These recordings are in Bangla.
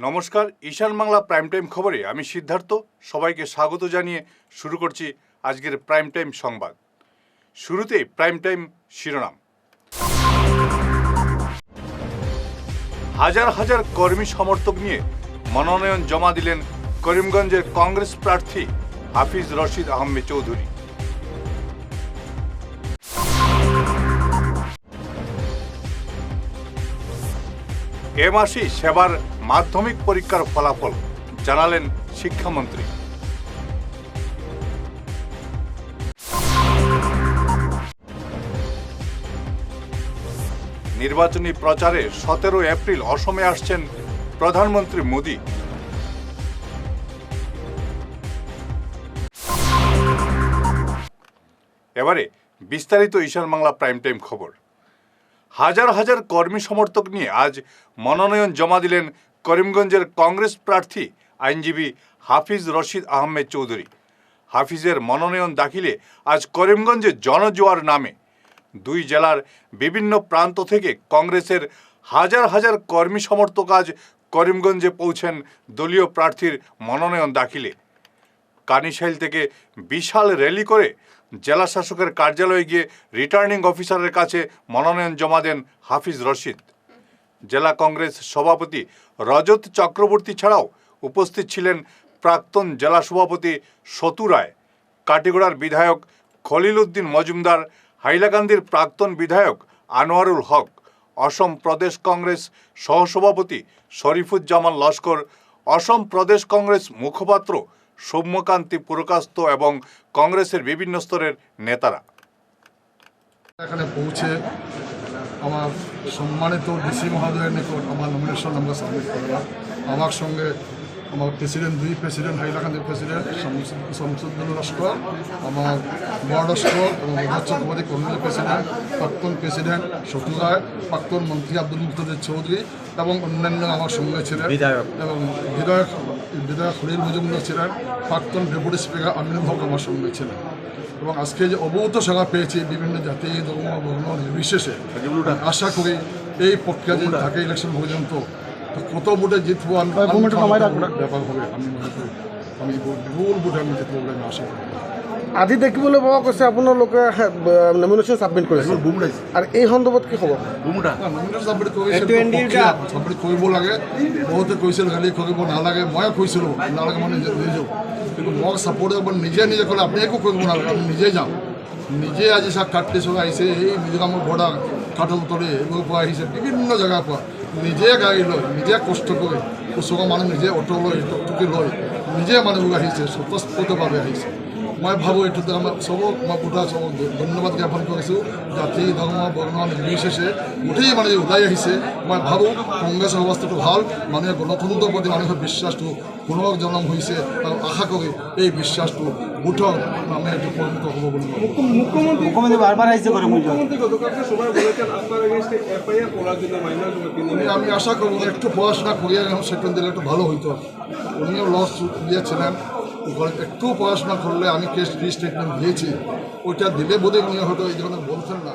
নমস্কার, ঈশান বাংলা প্রাইম টাইম খবরে আমি সিদ্ধার্থ সবাইকে স্বাগত জানিয়ে শুরু করছি আজকের প্রাইম টাইম সংবাদ। শুরুতে প্রাইম টাইম শিরোনাম। হাজার হাজার কর্মী সমর্থক নিয়ে মনোনয়ন জমা দিলেন করিমগঞ্জের কংগ্রেস প্রার্থী হাফিজ রশিদ আহমেদ চৌধুরী। এ মাসেই সেবার মাধ্যমিক পরীক্ষার ফলাফল জানালেন শিক্ষামন্ত্রী। নির্বাচনী প্রচারে 17 এপ্রিল অসমে আসছেন প্রধানমন্ত্রী মোদি। এবারে বিস্তারিত ঈশান বাংলা প্রাইম টাইম খবর। হাজার হাজার কর্মী সমর্থক নিয়ে আজ মনোনয়ন জমা দিলেন করিমগঞ্জের কংগ্রেস প্রার্থী আইনজীবী হাফিজ রশিদ আহমেদ চৌধুরী। হাফিজের মনোনয়ন দাখিলে আজ করিমগঞ্জে জনজোয়ার নামে। দুই জেলার বিভিন্ন প্রান্ত থেকে কংগ্রেসের হাজার হাজার কর্মী সমর্থক আজ করিমগঞ্জে পৌঁছেন দলীয় প্রার্থীর মনোনয়ন দাখিলে। কানিশাইল থেকে বিশাল র্যালি করে জেলা শাসকের কার্যালয়ে গিয়ে রিটার্নিং অফিসারের কাছে মনোনয়ন জমা দেন হাফিজ রশিদ। জেলা কংগ্রেস সভাপতি রজত চক্রবর্তী ছাড়াও উপস্থিত ছিলেন প্রাক্তন জেলা সভাপতি সতু রায়, কাটিগড়ার বিধায়ক খলিল উদ্দিন মজুমদার, হাইলাকান্দির প্রাক্তন বিধায়ক আনোয়ারুল হক, অসম প্রদেশ কংগ্রেস সহসভাপতি শরীফুজ্জামান লস্কর, অসম প্রদেশ কংগ্রেস মুখপাত্র সৌম্যকান্তি পুরকাস্ত এবং কংগ্রেসের বিভিন্ন স্তরের নেতারা। এখানে পৌঁছে আমার সম্মানিত ডিসি মহোদয়ের নিকট আমার নমিনেশন আমরা সাবমিট করলাম। আমার সঙ্গে আমার দুই প্রেসিডেন্ট হাইলাকান্দির প্রেসিডেন্ট শামসুদ্দিন লস্কর, আমার বড় লস্কর এবং রজত চক্রবর্তী কর্মী প্রেসিডেন্ট, প্রাক্তন প্রেসিডেন্ট সতু রায়, প্রাক্তন মন্ত্রী আব্দুল মুক্তাদির চৌধুরী এবং অন্যান্য আমার সঙ্গে ছিলেন এবং বিধায়ক খলিল মজুমদার ছিলেন, প্রাক্তন ডেপুটি স্পিকার আমিনুল হক আমার সঙ্গে ছিলেন। এবং আজকে যে অবৌত সেবা পেয়েছি বিভিন্ন জাতি ধর্ম বর্ণ নির্বিশেষে, আশা করি এই প্রক্রিয়া যদি থাকে ইলেকশন পর্যন্ত কত ভোটে জিতবো ব্যাপার হবে। আমি মনে করি আমি বিপুল ভোটে আমি জিতবো বলে আমি আশা করি। আজি দেখিবলৈ পোৱা কৈছে আপোনাৰ লোকে নমিনেশ্যন ছাবমিট কৰিছে আৰু এই সন্দৰ্ভত কি খবৰ? নমিনেশ্যন ছাবমিট ছাবমিট কৰিব লাগে। বহুতে কৈছিল খালি কৰিব নালাগে, ময়ে কৈছিলোঁ নালাগে মানে নিজেও, কিন্তু মোক ছাপোৰ্ট নিজে ক'লে আপুনি একো কৰিব নালাগে, আমি নিজে যাম। নিজে আজি চাওক কাটলিছক আহিছে, এই মিজোৰামৰ বৰ্ডাৰ কাঠৰ তলি এইবোৰৰ পৰা আহিছে, বিভিন্ন জেগাৰ পৰা নিজে গাড়ী লৈ নিজে কষ্ট কৰি ওচৰৰ মানুহ নিজে অটো লৈ টুকি লৈ নিজে মানুহবোৰ আহিছে, স্বতঃস্ফূৰ্তভাৱে আহিছে। মই ভাবোঁ এইটোতে আমাৰ চবক মই চবক ধন্যবাদ জ্ঞাপন কৰিছোঁ। জাতি ধৰ্ম বৰ্ণ নিৰ্বিশেষে গোটেই মানুহে ওলাই আহিছে। মই ভাবোঁ কংগ্ৰেছৰ অৱস্থাটো ভাল, মানুহে গণতন্ত্ৰৰ প্ৰতি মানুহৰ বিশ্বাসটো পুনৰ্জনম হৈছে আৰু আশা কৰি এই বিশ্বাসটো বুথৰ নামে এইটো পৰিণত হ'ব বুলি মুখ্যমন্ত্রী বারবার আইসে করে আমি আশা করব একটু পড়াশোনা করিয়ে সেকেন্ড দিলে একটু ভালো হইতো। উনিও লস দিয়েছিলেন, একটু পড়াশোনা করলে আমি কেস স্টেটমেন্ট দিয়েছি, ওইটা দিলে বোধহয় উনি হয়তো এই ধরনের বলছেন না।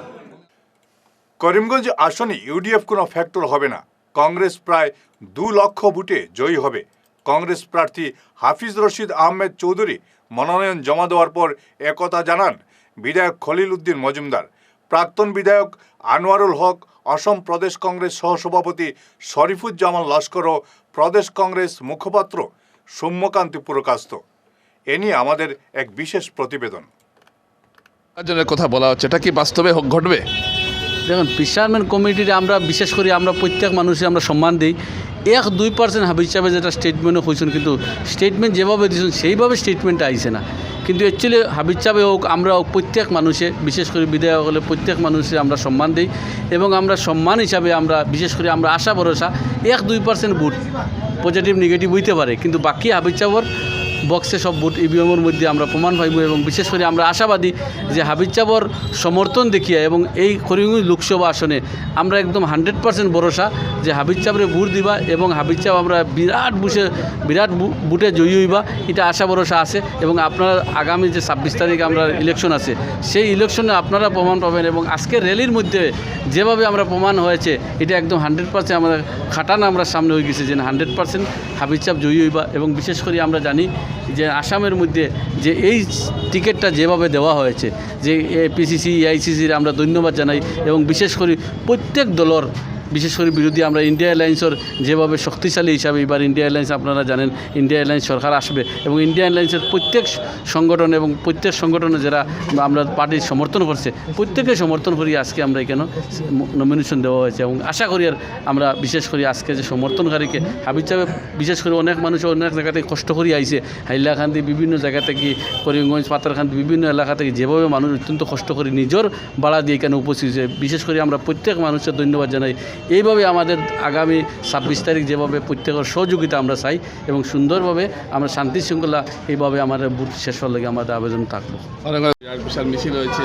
করিমগঞ্জ আসনে ইউডিএফ কোনো ফ্যাক্টর হবে না। কংগ্রেস প্রায় 2 লক্ষ ভোটে জয়ী হবে। কংগ্রেস প্রার্থী হাফিজ রশিদ আহমেদ চৌধুরী মনোনয়ন জমা দেওয়ার পর একথা জানান বিধায়ক খলিল উদ্দিন মজুমদার। প্রাক্তন বিধায়ক আনোয়ারুল হক, অসম প্রদেশ কংগ্রেস সহসভাপতি শরীফুজ্জামান লস্কর ও প্রদেশ কংগ্রেস মুখপাত্র সৌম্যকান্তি পুরকাস্ত। এ নিয়ে আমাদের এক বিশেষ প্রতিবেদন। কথা বলা হচ্ছে, এটা কি বাস্তবে ঘটবে? দেখুন, ফিশারম্যান কমিটিতে আমরা বিশেষ করে আমরা প্রত্যেক মানুষে আমরা সম্মান দিই। 1-2% হাবিজ সাহেব যেটা স্টেটমেন্টও হয়েছেন, কিন্তু স্টেটমেন্ট যেভাবে দিয়েছেন সেইভাবে স্টেটমেন্টটা আইছে না। কিন্তু অ্যাকচুয়ালি হাবিজ সাহেব হোক, আমরা প্রত্যেক মানুষে বিশেষ করে বিধায়ক হলে প্রত্যেক মানুষে আমরা সম্মান দিই এবং আমরা সম্মান হিসাবে আমরা বিশেষ করে আমরা আশা ভরসা 1-2% ভোট পজিটিভ নেগেটিভ হইতে পারে, কিন্তু বাকি হাবিজ সাহেবর বক্সে সব ভোট ইভিএমের মধ্যে আমরা প্রমাণ পাইব এবং বিশেষ করে আমরা আশাবাদী যে হাবিজ চাবর সমর্থন দেখিয়া এবং এই করিমগঞ্জ লোকসভা আসনে আমরা একদম 100% ভরসা যে হাবিজ চাবরে ভোট দিবা এবং হাবিজ চাব আমরা বিরাট বুটে জয়ী হইবা, এটা আশা ভরসা আছে। এবং আপনারা আগামী যে 26 তারিখ আমরা ইলেকশন আছে সেই ইলেকশনে আপনারা প্রমাণ পাবেন এবং আজকের র্যালির মধ্যে যেভাবে আমরা প্রমাণ হয়েছে এটা একদম 100% আমরা খাটান আমরা সামনে হয়ে গেছে যে 100% হাবিজ চাব জয়ী হইবা। এবং বিশেষ করে আমরা জানি যে আসামের মধ্যে যে এই টিকিটটা যেভাবে দেওয়া হয়েছে যে পিসিসি এআইসিসির আমরা ধন্যবাদ জানাই এবং বিশেষ করে প্রত্যেক দলের বিশেষ করে বিরোধী আমরা ইন্ডিয়া অ্যালায়েন্সের যেভাবে শক্তিশালী হিসাবে এবার ইন্ডিয়া অ্যালায়েন্স আপনারা জানেন ইন্ডিয়া অ্যালায়েন্স সরকার আসবে এবং ইন্ডিয়া অ্যালায়েন্সের প্রত্যেক সংগঠন এবং প্রত্যেক সংগঠনে যারা আমরা পার্টির সমর্থন করছে প্রত্যেকে সমর্থন করি আজকে আমরা এখানে নমিনেশন দেওয়া হয়েছে এবং আশা করি আর আমরা বিশেষ করে আজকে যে সমর্থনকারীকে হাবিজ চাবে বিশেষ করে অনেক মানুষ অনেক জায়গা থেকে কষ্ট করে আইছে, হাইলাকান্দি বিভিন্ন জায়গা থেকে করিমগঞ্জ পাতারকান্দি বিভিন্ন এলাকা থেকে যেভাবে মানুষ অত্যন্ত কষ্ট করে নিজের বাড়া দিয়ে এখানে উপস্থিত হয়েছে। বিশেষ করে আমরা প্রত্যেক মানুষের ধন্যবাদ জানাই। এইভাবে আমাদের আগামী 26 তারিখ যেভাবে প্রত্যেকের সহযোগিতা আমরা চাই এবং সুন্দরভাবে আমরা শান্তি শৃঙ্খলা এইভাবে আমাদের ভোট শেষ হওয়ার লাগে আমাদের আবেদন থাকবো। অনেক বিশাল মিছিল হয়েছে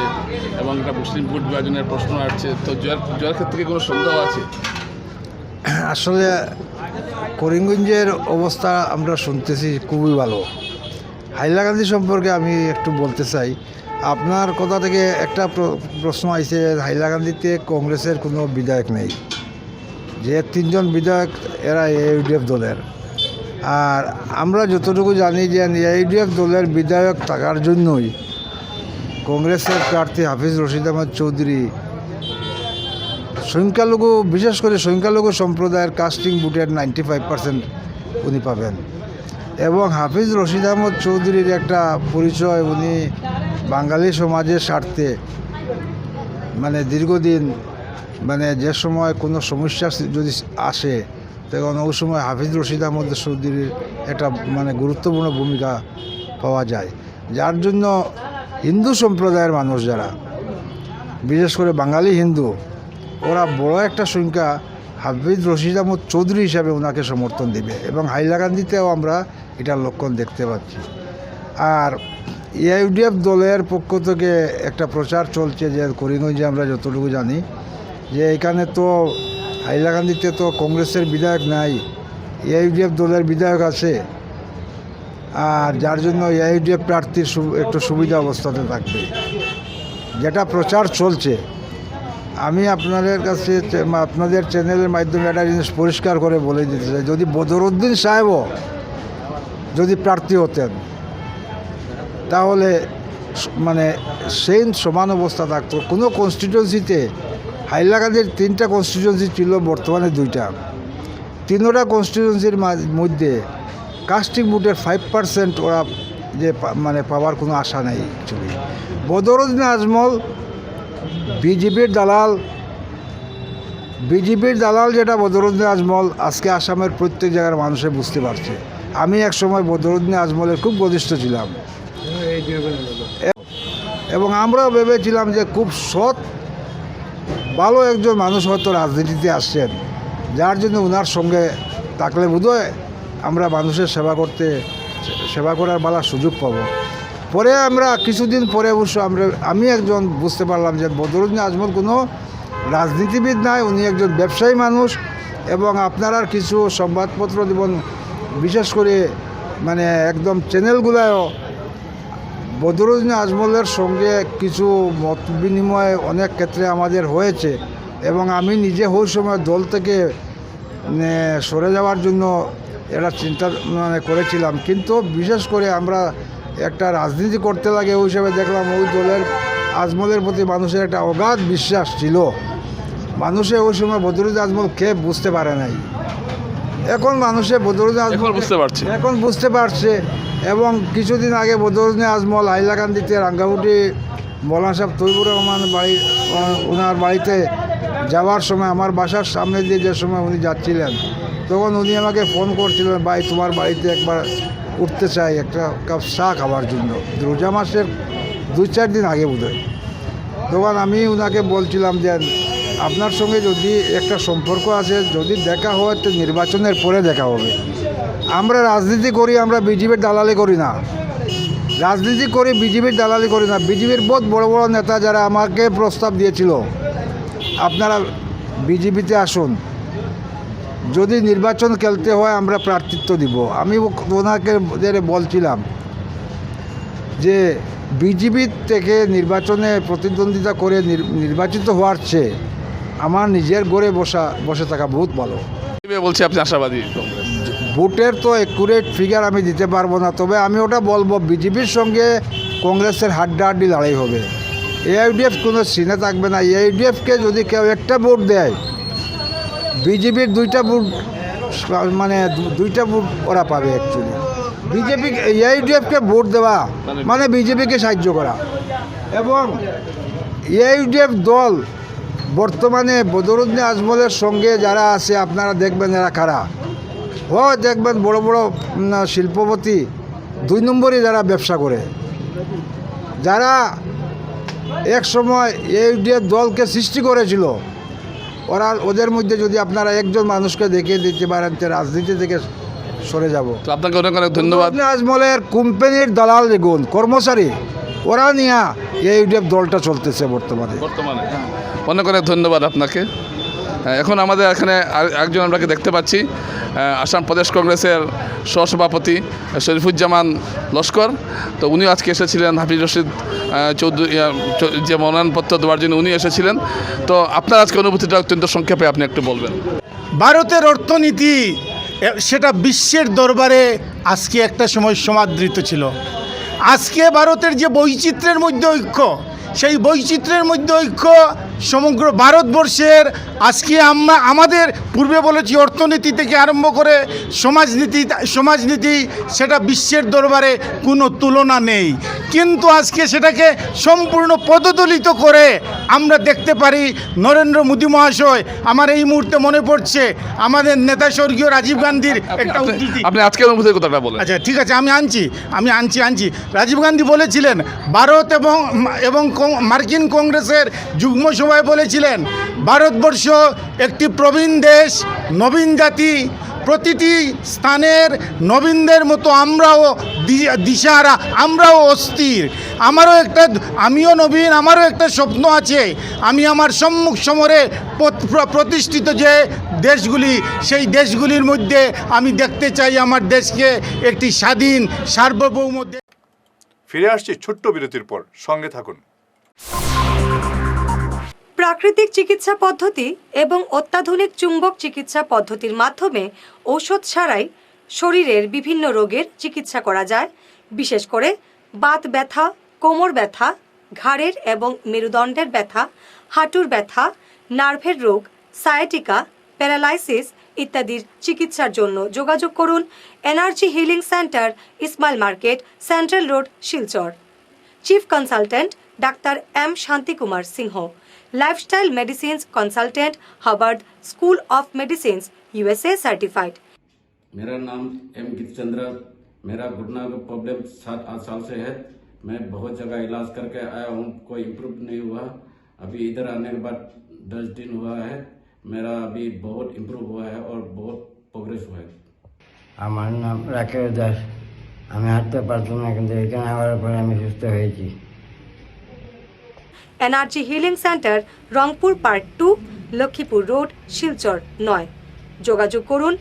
এবং একটা মুসলিম ভোট বিভাজনের প্রশ্ন আসছে, তো জয়ের ক্ষেত্রে কি কোনো সন্দেহ আছে? আসলে করিমগঞ্জের অবস্থা আমরা শুনতেছি খুবই ভালো। হাইলাকান্দি সম্পর্কে আমি একটু বলতে চাই। আপনার কথা থেকে একটা প্রশ্ন আইছে, হাইলাকান্দিতে কংগ্রেসের কোনো বিধায়ক নেই, যে 3 জন বিধায়ক এরা ইউডিএফ দলের। আর আমরা যতটুকু জানি যে ইউডিএফ দলের বিধায়ক থাকার জন্যই কংগ্রেসের প্রার্থী হাফিজ রশিদ আহমদ চৌধুরী সংখ্যালঘু বিশেষ করে সংখ্যালঘু সম্প্রদায়ের কাস্টিং ভোটের 95% উনি পাবেন। এবং হাফিজ রশিদ আহমদ চৌধুরীর একটা পরিচয়, উনি বাঙালি সমাজের স্বার্থে মানে দীর্ঘদিন মানে যে সময় কোনো সমস্যা যদি আসে তখন ওই সময় হাফিজ রশিদ আহমদ চৌধুরীর একটা মানে গুরুত্বপূর্ণ ভূমিকা পাওয়া যায়, যার জন্য হিন্দু সম্প্রদায়ের মানুষ যারা বিশেষ করে বাঙালি হিন্দু ওরা বড় একটা সংখ্যা হাফিজ রশিদ আহমদ চৌধুরী হিসাবে ওনাকে সমর্থন দেবে এবং হাইলাকান্দিতেও আমরা এটার লক্ষণ দেখতে পাচ্ছি। আর ইউডিএফ দলের পক্ষ থেকে একটা প্রচার চলছে যে করিমগঞ্জে আমরা যতটুকু জানি যে এখানে তো হাইলাকান্দিতে তো কংগ্রেসের বিধায়ক নাই, ইউডিএফ দলের বিধায়ক আছে, আর যার জন্য ইউডিএফ প্রার্থীর একটু সুবিধা অবস্থাতে থাকবে, যেটা প্রচার চলছে। আমি আপনাদের কাছে আপনাদের চ্যানেলের মাধ্যমে একটা জিনিস পরিষ্কার করে বলে দিতে চাই, যদি বদরুদ্দিন সাহেবও যদি প্রার্থী হতেন তাহলে মানে সেই সমান অবস্থা থাকতো। কোনো কনস্টিটিউয়েন্সিতে হাইলাকান্দির 3টা কনস্টিটিউয়েন্সি ছিল, বর্তমানে 2টা। 3টা কনস্টিটিউয়েন্সির মধ্যে কাস্টিং ভোটের 5% ওরা যে মানে পাওয়ার কোনো আশা নেই অ্যাকচুয়ালি। বদরুদ্দিন আজমল বিজেপির দালাল যেটা বদরুদ্দিন আজমল আজকে আসামের প্রত্যেক জায়গার মানুষে বুঝতে পারছে। আমি এক সময় বদরুদ্দিন আজমলের খুব ঘনিষ্ঠ ছিলাম এবং আমরাও ভেবেছিলাম যে খুব সৎ ভালো একজন মানুষ হয়তো রাজনীতিতে আসছেন, যার জন্য ওনার সঙ্গে থাকলে বোধহয় আমরা মানুষের সেবা করার ভালো সুযোগ পাব। পরে আমরা কিছুদিন পরে অবশ্য আমি একজন বুঝতে পারলাম যে বদরুদ্দিন আজমল কোনো রাজনীতিবিদ নাই, উনি একজন ব্যবসায়ী মানুষ। এবং আপনারা কিছু সংবাদপত্র দেবেন, বিশেষ করে মানে একদম চ্যানেলগুলায়ও বদরুদ্দিন আজমলের সঙ্গে কিছু মত বিনিময় অনেক ক্ষেত্রে আমাদের হয়েছে এবং আমি নিজে ওই সময় দল থেকে সরে যাওয়ার জন্য এটা চিন্তা করেছিলাম। কিন্তু বিশেষ করে আমরা একটা রাজনীতি করতে লাগে ওই হিসাবে দেখলাম ওই দলের আজমলের প্রতি মানুষের একটা অগাধ বিশ্বাস ছিল। মানুষে ওই সময় বদরুদ্দিন আজমল কে বুঝতে পারে নাই, এখন মানুষে বদরুদ্দিন আজমল এখন বুঝতে পারছে। এবং কিছুদিন আগে বদরুদ্দিন আজমল হাইলাকান্দিতে রাঙ্গাউটি মৌলানা সাহেব তৈবুর রহমান ওনার বাড়িতে যাওয়ার সময় আমার বাসার সামনে দিয়ে যে সময় উনি যাচ্ছিলেন তখন উনি আমাকে ফোন করছিলেন, ভাই তোমার বাড়িতে একবার উঠতে চাই একটা কাপ চা খাওয়ার জন্য। রোজা মাসের 2-4 দিন আগে বোধহয়। তখন আমি ওনাকে বলছিলাম যে আপনার সঙ্গে যদি একটা সম্পর্ক আছে, যদি দেখা হয় তো নির্বাচনের পরে দেখা হবে, আমরা রাজনীতি করি, আমরা বিজেপির দালালি করি না। রাজনীতি করি, বিজেপির দালালি করি না। বিজেপির বহুত বড় বড় নেতা যারা আমাকে প্রস্তাব দিয়েছিল আপনারা বিজেপিতে আসুন, যদি নির্বাচন খেলতে হয় আমরা প্রার্থিত্ব দিব। আমি ওনাকে বলছিলাম যে বিজেপি থেকে নির্বাচনে প্রতিদ্বন্দ্বিতা করে নির্বাচিত হওয়ার চেয়ে আমার নিজের ঘরে বসে থাকা বহুত ভালো। বলছি আপনি আশাবাদী কংগ্রেস? ভোটের তো অ্যাকুরেট ফিগার আমি দিতে পারবো না, তবে আমি ওটা বলবো বিজেপির সঙ্গে কংগ্রেসের হাড্ডাহাড্ডি লড়াই হবে। এআইডিএফ কোনো সিনে থাকবে না। এআইডিএফকে যদি কেউ একটা ভোট দেয়, বিজেপির দুইটা ভোট ওরা পাবে। অ্যাকচুয়ালি বিজেপি এআইডিএফকে ভোট দেওয়া মানে বিজেপিকে সাহায্য করা। এবং এআইডিএফ দল বর্তমানে বদরুদ্দিন আজমলের সঙ্গে যারা আছে আপনারা দেখবেন এরা কারা। দেখবেন বড় বড় শিল্পপতি, 2 নম্বরই যারা ব্যবসা করে, যারা এক সময় এআইডিএফ দলকে সৃষ্টি করেছিল, ওদের মধ্যে যদি আপনারা একজন মানুষকে দেখিয়ে দিতে পারেন যে রাজনীতি থেকে সরে যাব। তো আপনাকে অনেক অনেক ধন্যবাদ। আজমলের কোম্পানির দালাল যেগুন কর্মচারী, ওরা নিয়ে এআইডিএফ দলটা চলতেছে বর্তমানে। অনেক অনেক ধন্যবাদ আপনাকে। এখন আমাদের এখানে একজন আমরাকে দেখতে পাচ্ছি, আসাম প্রদেশ কংগ্রেসের সহসভাপতি শরীফুজ্জামান লস্কর। তো উনিও আজকে এসেছিলেন হাফিজ রশিদ চৌধুরী যে মনোনয়নপত্র দেওয়ার জন্য উনি এসেছিলেন। তো আপনার আজকে অনুভূতিটা অত্যন্ত সংক্ষেপে আপনি একটু বলবেন। ভারতের অর্থনীতি সেটা বিশ্বের দরবারে আজকে একটা সময় সমাদৃত ছিল। আজকে ভারতের যে বৈচিত্র্যের মধ্যে ঐক্য, সেই বৈচিত্র্যের মধ্যে ঐক্য সমগ্র ভারতবর্ষের আজকে আমরা আমাদের পূর্বে বলেছি অর্থনীতি থেকে আরম্ভ করে সমাজনীতি সেটা বিশ্বের দরবারে কোনো তুলনা নেই। কিন্তু আজকে সেটাকে সম্পূর্ণ পদদলিত করে আমরা দেখতে পারি নরেন্দ্র মোদী মহাশয়। আমার এই মুহূর্তে মনে পড়ছে আমাদের নেতা স্বর্গীয় রাজীব গান্ধীর একটা উদ্ধৃতি। আপনি আজকের অনুভূতির কথাটা বলেন। আচ্ছা ঠিক আছে, আমি আনছি। রাজীব গান্ধী বলেছিলেন, ভারত এবং মার্কিন কংগ্রেসের যুগ্ম সভায় বলেছিলেন, ভারতবর্ষ একটি প্রবীণ দেশ, নবীন জাতি, প্রতিটি স্থানের নবীনদের মতো আমরাও দিশাহারা, আমরাও অস্থির। আমিও নবীন, আমারও একটা স্বপ্ন আছে। আমি আমার সম্মুখ সমরে প্রতিষ্ঠিত যে দেশগুলি, সেই দেশগুলির মধ্যে আমি দেখতে চাই আমার দেশকে একটি স্বাধীন সার্বভৌম দেশ। ফিরে আসছি ছোট্ট বিরতির পর, সঙ্গে থাকুন। প্রাকৃতিক চিকিৎসা পদ্ধতি এবং অত্যাধুনিক চুম্বক চিকিৎসা পদ্ধতির মাধ্যমে ঔষধ ছাড়াই শরীরের বিভিন্ন রোগের চিকিৎসা করা যায়। বিশেষ করে বাত ব্যথা, কোমর ব্যথা, ঘাড়ের এবং মেরুদণ্ডের ব্যথা, হাঁটুর ব্যথা, নার্ভের রোগ, সায়াটিকা, প্যারালাইসিস ইত্যাদির চিকিৎসার জন্য যোগাযোগ করুন energy healing centre, Ismail market, central road, Silchar. Chief consultant doctor M Shanti Kumar Singh, lifestyle medicines consultant, Harvard School of Medicines, USA certified. मेरा नाम एम गीतचंद्र। मेरा घुटना का प्रॉब्लम 7-8 साल से है। मैं बहुत जगह इलाज करके आया हूँ, कोई इम्प्रूव नहीं हुआ। अभी इधर आने के बाद 10 दिन हुआ है, मेरा अभी बहुत इम्प्रूव हुआ है और बहुत प्रोग्रेस हुआ है। আমার নাম রাকেশ দাস। আমি হাঁটতে পারতাম না, কিন্তু এখানে আসার পরে আমি সুস্থ হয়েছি। Energy healing centre, Rangpur part 2, Lakshmipur road, Silchar 9। যোগাযোগ করুন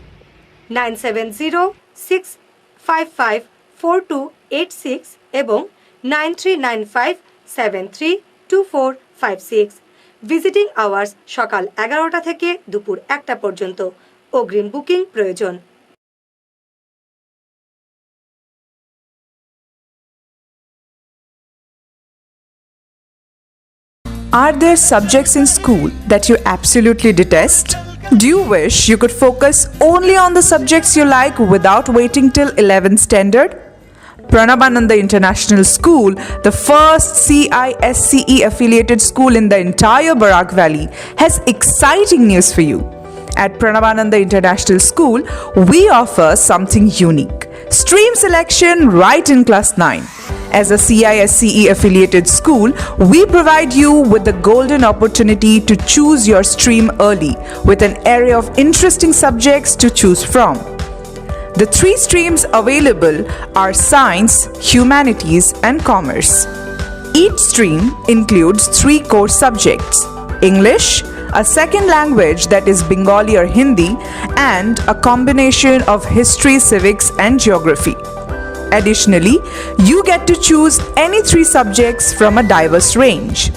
9706554286 এবং 9395732456। ভিজিটিং আওয়ার্স সকাল 11টা থেকে দুপুর 1টা পর্যন্ত। অগ্রিম বুকিং প্রয়োজন। Are there subjects in school that you absolutely detest? Do you wish you could focus only on the subjects you like without waiting till 11th standard? Pranabananda International School, the first CISCE affiliated school in the entire Barak Valley, has exciting news for you. At Pranabananda International School, we offer something unique: stream selection right in class 9. As a CISCE affiliated school, we provide you with the golden opportunity to choose your stream early with an array of interesting subjects to choose from. The three streams available are Science, Humanities, and Commerce. Each stream includes 3 core subjects: English, a second language that is Bengali or Hindi, and a combination of history, civics, and geography. Additionally, you get to choose any 3 subjects from a diverse range.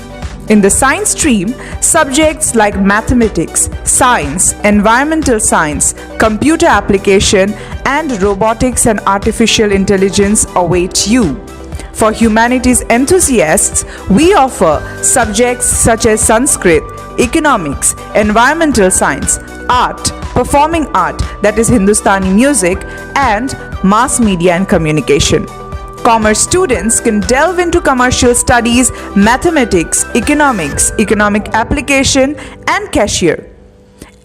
In the science stream, subjects like mathematics, science, environmental science, computer application, and robotics and artificial intelligence await you. For humanities enthusiasts, we offer subjects such as Sanskrit, economics, environmental science, art, performing art that is Hindustani music, and mass media and communication. Commerce students can delve into commercial studies, mathematics, economics, economic application, and cashier.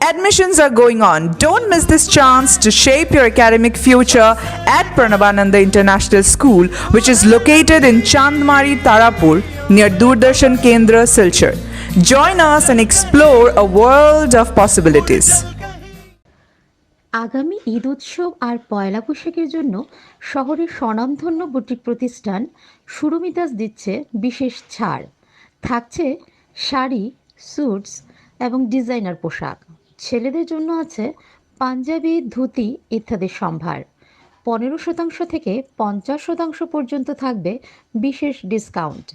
Admissions are going on. Don't miss this chance to shape your academic future at Pranabananda International School, which is located in Chandmari, Tarapur, near Doordarshan Kendra, Silchar. Join us and explore a world of possibilities. আগামী ঈদ উৎসব আর পয়লা বৈশাখের জন্য শহরের স্বনামধন্য বুটিক প্রতিষ্ঠান সুরমিতাস দিচ্ছে বিশেষ ছাড়। থাকছে শাড়ি, স্যুটস এবং ডিজাইনার পোশাক। ছেলেদের জন্য আছে পাঞ্জাবি, ধুতি ইত্যাদি সম্ভার। 15% থেকে 50% পর্যন্ত থাকবে বিশেষ ডিসকাউন্ট।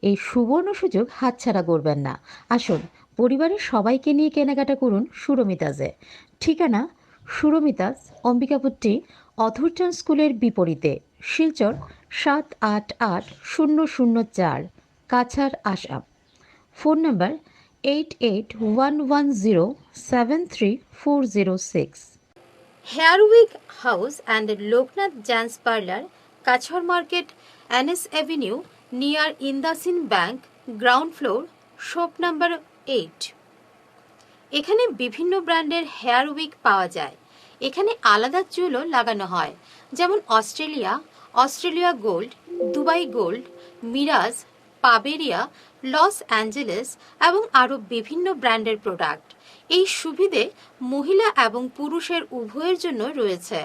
এই সুবর্ণ সুযোগ হাতছাড়া করবেন না। আসুন পরিবারের সবাইকে নিয়ে কেনাকাটা করুন সুরমিতাসে। ঠিকানা সুরমিতাস, অম্বিকাপট্টি, অথরটান স্কুলের বিপরীতে, Silchar 788004, Cachar, Assam. Phone number 8811073406। Hair week house and Loknath gents parlour, Cachar market, NS avenue, near IndusInd bank, ground floor, shop number 8। এখানে বিভিন্ন ব্র্যান্ডের হেয়ার উইক পাওয়া যায়। এখানে আলাদা চুলও লাগানো হয়, যেমন অস্ট্রেলিয়া গোল্ড, দুবাই গোল্ড, মিরাজ, পাবেরিয়া, লস অ্যাঞ্জেলেস এবং আরও বিভিন্ন ব্র্যান্ডের প্রোডাক্ট। এই সুবিধে মহিলা এবং পুরুষের উভয়ের জন্য রয়েছে।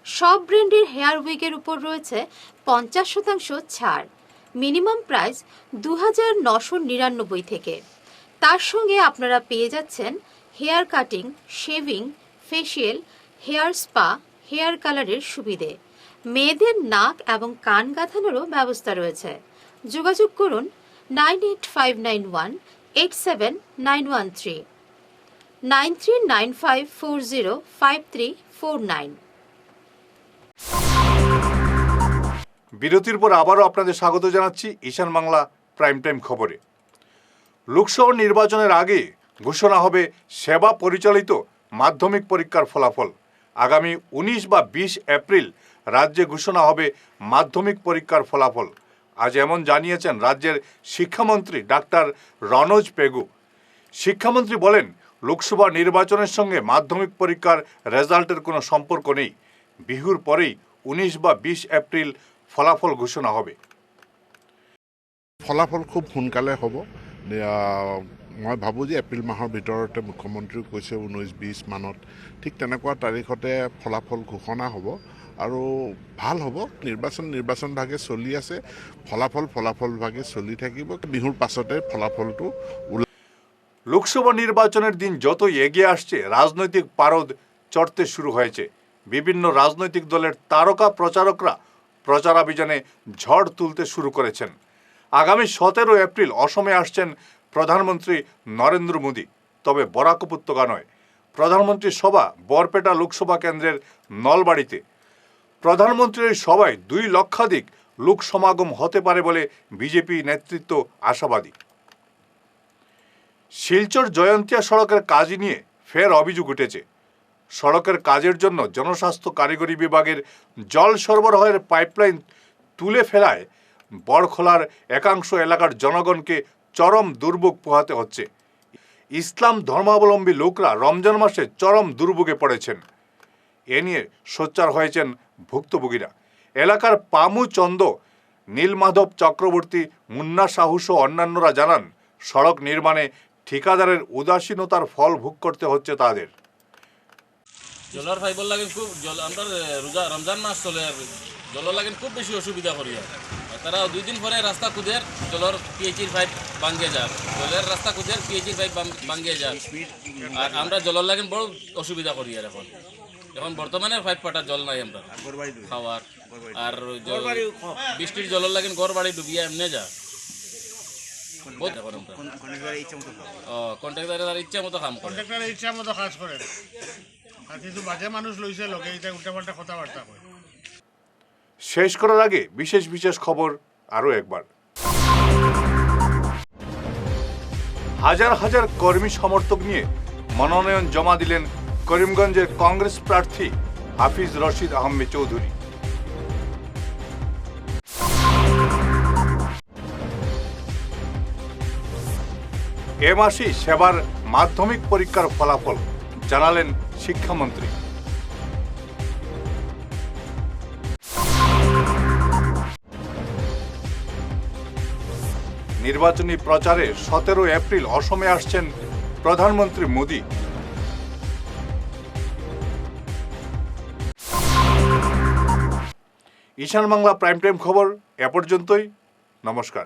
সব ব্র্যান্ডের হেয়ার উইকের উপর রয়েছে 50% ছাড়। মিনিমাম প্রাইস 2999 থেকে। তার সঙ্গে আপনারা পেয়ে যাচ্ছেন hair cutting, shaving, facial, hair spa, hair কালারের সুবিধে। মেয়েদের নাক এবং কান গাঁথানোরও ব্যবস্থা রয়েছে। যোগাযোগ করুন 9859187913, 9395405349। বিরতির পর আবারও আপনাদের স্বাগত জানাচ্ছি ঈশান বাংলা প্রাইম টাইম খবরে। লোকসভা নির্বাচনের আগে ঘোষণা হবে সেবা পরিচালিত মাধ্যমিক পরীক্ষার ফলাফল। আগামী 19 বা 20 এপ্রিল রাজ্যে ঘোষণা হবে মাধ্যমিক পরীক্ষার ফলাফল। আজ এমন জানিয়েছেন রাজ্যের শিক্ষামন্ত্রী ডাক্তার রনোজ পেগু। শিক্ষামন্ত্রী বলেন, লোকসভা নির্বাচনের সঙ্গে মাধ্যমিক পরীক্ষার রেজাল্টের কোনো সম্পর্ক নেই। বিহুর পরেই 19 বা 20 এপ্রিল ফলাফল ঘোষণা হবে। ফলাফল খুব সোনকালে হ'ব। মই ভাবোঁ যে এপ্ৰিল মাহৰ ভিতৰতে মুখ্যমন্ত্ৰীও কৈছে 19-20 মানত ঠিক তেনেকুৱা তাৰিখতে ফলাফল ঘোষণা হ'ব আৰু ভাল হ'ব। নিৰ্বাচন ভাগে চলি আছে, ফলাফল ভাগে চলি থাকিব। বিহুৰ পাছতে ফলাফলটো লোকসভা নির্বাচনের দিন যতই এগিয়ে আসছে, রাজনৈতিক পারদ চড়তে শুরু হয়েছে। বিভিন্ন রাজনৈতিক দলের তারকা প্রচারকরা প্রচারাভিযানে ঝড় তুলতে শুরু করেছেন। আগামী 17 এপ্রিল অসমে আসছেন প্রধানমন্ত্রী নরেন্দ্র মোদী, তবে বরাক উপত্যকা নয়। প্রধানমন্ত্রীর সভা বরপেটা লোকসভা কেন্দ্রের নলবাড়িতে। প্রধানমন্ত্রীর সভায় 2 লক্ষাধিক লোক সমাগম হতে পারে বলে বিজেপি নেতৃত্ব আশাবাদী। শিলচর জয়ন্তিয়া সড়কের কাজ নিয়ে ফের অভিযোগ উঠেছে। সড়কের কাজের জন্য জনস্বাস্থ্য কারিগরি বিভাগের জল সরবরাহের পাইপলাইন তুলে ফেলায় বড়খোলার একাংশ এলাকার জনগণকে চরম দুর্ভোগ পোহাতে হচ্ছে। ইসলাম ধর্মাবলম্বী লোকরা রমজান মাসে চরম দুর্ভোগে পড়েছেন। এ নিয়ে সোচ্চার হয়েছেন ভুক্তভোগীরা। এলাকার পামু চন্দ, নীলমাধব চক্রবর্তী, মুন্না সাহু সহ অন্যান্যরা জানান, সড়ক নির্মাণে ঠিকাদারের উদাসীনতার ফল ভোগ করতে হচ্ছে তাদের। জলের পাইপর লাগে খুব জল আমরা রোজা রমজান মাস চলে আর জলের লাগে খুব বেশি অসুবিধা করি আর তারা 2 দিন পরে রাস্তা খুদের জলের পিএইচির পাইপ ভাঙিয়ে যায় জলের রাস্তা খুদের পিএইচির পাইপ ভাঙিয়ে যায় আর আমরা জলের লাগে বড় অসুবিধা করি আর এখন বর্তমানে পাইপ পাটা জল নাই আমরা খাওয়ার আর বৃষ্টির জলের লাগে ঘর বাড়ি ডুবিয়ে এমনি যা কন্ট্রাক্টরের ইচ্ছা মতো কাম করে ইচ্ছা মতো কাজ করে আর কিছু বাজে মানুষ লইছে লোকে এটা উল্টাপাল্টা কথাবার্তা কয়। শেষ করার আগে বিশেষ বিশেষ খবর আরও একবার। হাজার হাজার কর্মী সমর্থক নিয়ে মনোনয়ন জমা দিলেন করিমগঞ্জের কংগ্রেস প্রার্থী হাফিজ রশিদ আহমেদ চৌধুরী। এ মাসেই সেবার মাধ্যমিক পরীক্ষার ফলাফল জানালেন শিক্ষামন্ত্রী। নির্বাচনী প্রচারে 17 এপ্রিল অসমে আসছেন প্রধানমন্ত্রী মোদি। ঈশান বাংলা প্রাইম টাইম খবর এ পর্যন্তই। নমস্কার।